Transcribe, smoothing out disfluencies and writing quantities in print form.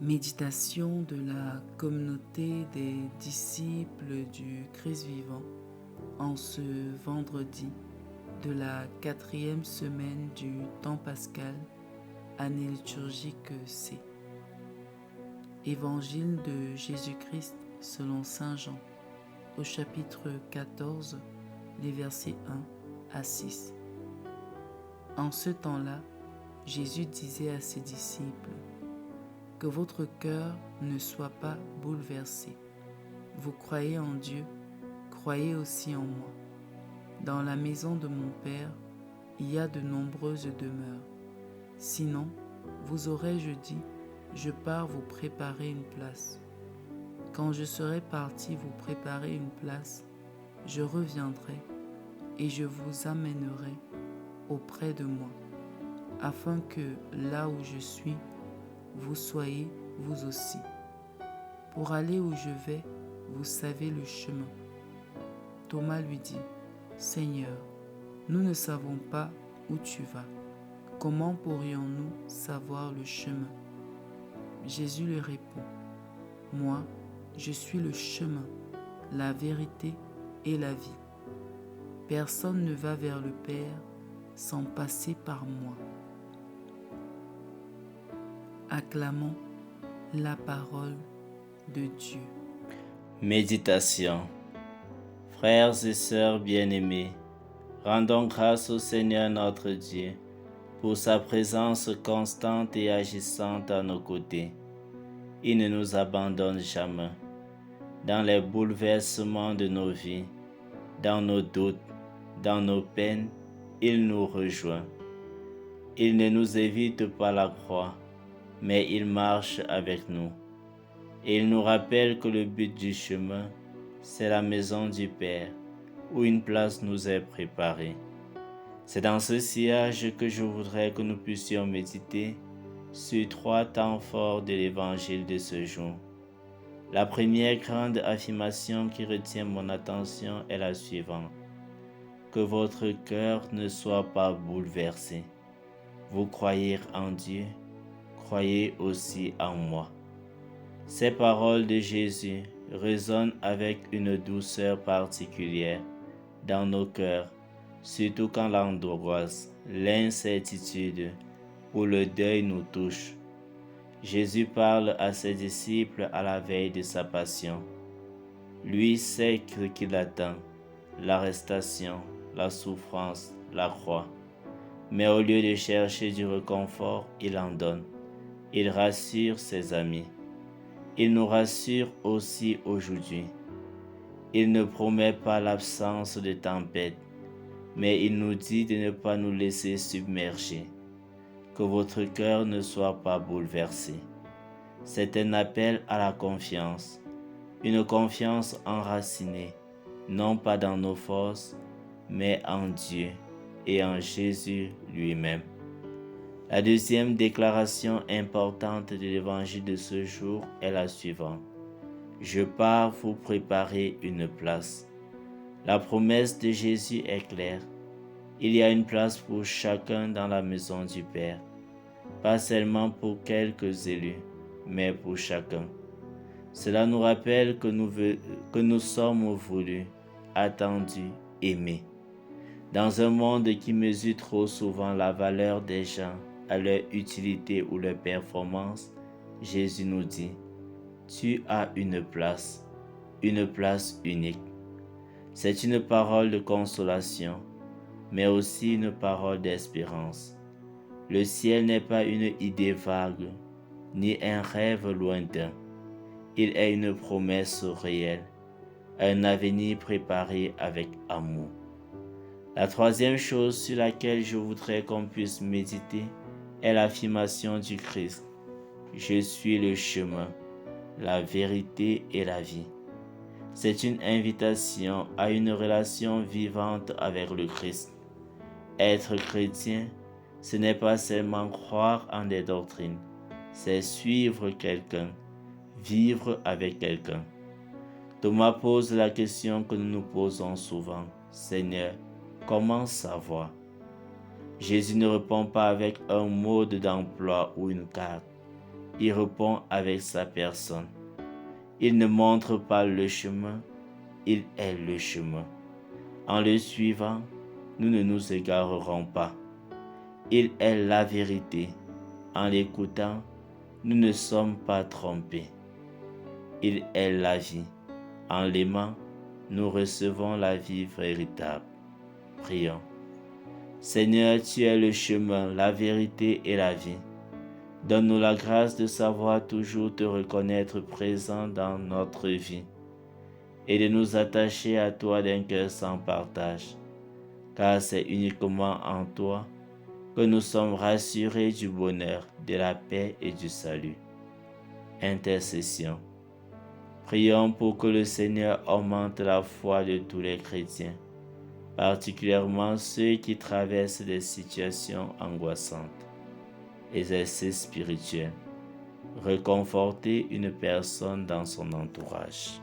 Méditation de la communauté des disciples du Christ vivant en ce vendredi de la 4e semaine du temps pascal, année liturgique C. Évangile de Jésus-Christ selon Saint Jean, au chapitre 14, les versets 1 à 6. En ce temps-là, Jésus disait à ses disciples: que votre cœur ne soit pas bouleversé. Vous croyez en Dieu, croyez aussi en moi. Dans la maison de mon Père, il y a de nombreuses demeures. Sinon, vous aurais-je dit, je pars vous préparer une place. Quand je serai parti vous préparer une place, je reviendrai et je vous amènerai auprès de moi, afin que là où je suis, vous soyez vous aussi. Pour aller où je vais, vous savez le chemin. Thomas lui dit: Seigneur, nous ne savons pas où tu vas. Comment pourrions-nous savoir le chemin? Jésus lui répond: Moi, je suis le chemin, la vérité et la vie. Personne ne va vers le Père sans passer par moi. Acclamons la parole de Dieu. Méditation. Frères et sœurs bien-aimés, rendons grâce au Seigneur notre Dieu pour sa présence constante et agissante à nos côtés. Il ne nous abandonne jamais. Dans les bouleversements de nos vies, dans nos doutes, dans nos peines, il nous rejoint. Il ne nous évite pas la croix, mais il marche avec nous. Et il nous rappelle que le but du chemin, c'est la maison du Père, où une place nous est préparée. C'est dans ce sillage que je voudrais que nous puissions méditer sur 3 temps forts de l'évangile de ce jour. La première grande affirmation qui retient mon attention est la suivante: que votre cœur ne soit pas bouleversé. Vous croyez en Dieu, croyez aussi en moi. Ces paroles de Jésus résonnent avec une douceur particulière dans nos cœurs, surtout quand l'angoisse, l'incertitude ou le deuil nous touchent. Jésus parle à ses disciples à la veille de sa passion. Lui sait ce qu'il attend: l'arrestation, la souffrance, la croix. Mais au lieu de chercher du réconfort, il en donne. Il rassure ses amis. Il nous rassure aussi aujourd'hui. Il ne promet pas l'absence de tempête, mais il nous dit de ne pas nous laisser submerger. Que votre cœur ne soit pas bouleversé. C'est un appel à la confiance, une confiance enracinée, non pas dans nos forces, mais en Dieu et en Jésus lui-même. La deuxième déclaration importante de l'évangile de ce jour est la suivante: je pars vous préparer une place. La promesse de Jésus est claire. Il y a une place pour chacun dans la maison du Père, pas seulement pour quelques élus, mais pour chacun. Cela nous rappelle que nous sommes voulus, attendus, aimés. Dans un monde qui mesure trop souvent la valeur des gens à leur utilité ou leur performance, Jésus nous dit: tu as une place unique. C'est une parole de consolation, mais aussi une parole d'espérance. Le ciel n'est pas une idée vague, ni un rêve lointain. Il est une promesse réelle, un avenir préparé avec amour. La troisième chose sur laquelle je voudrais qu'on puisse méditer est l'affirmation du Christ: je suis le chemin, la vérité et la vie. C'est une invitation à une relation vivante avec le Christ. Être chrétien, ce n'est pas seulement croire en des doctrines, c'est suivre quelqu'un, vivre avec quelqu'un. Thomas pose la question que nous nous posons souvent: Seigneur, comment savoir? Jésus ne répond pas avec un mode d'emploi ou une carte. y répond avec sa personne. Il ne montre pas le chemin, il est le chemin. En le suivant, nous ne nous égarerons pas. Il est la vérité. En l'écoutant, nous ne sommes pas trompés. Il est la vie. En l'aimant, nous recevons la vie véritable. Prions. Seigneur, tu es le chemin, la vérité et la vie. Donne-nous la grâce de savoir toujours te reconnaître présent dans notre vie et de nous attacher à toi d'un cœur sans partage, car c'est uniquement en toi que nous sommes rassurés du bonheur, de la paix et du salut. Intercession. Prions pour que le Seigneur augmente la foi de tous les chrétiens, particulièrement ceux qui traversent des situations angoissantes. Exercice spirituel. Réconforter une personne dans son entourage.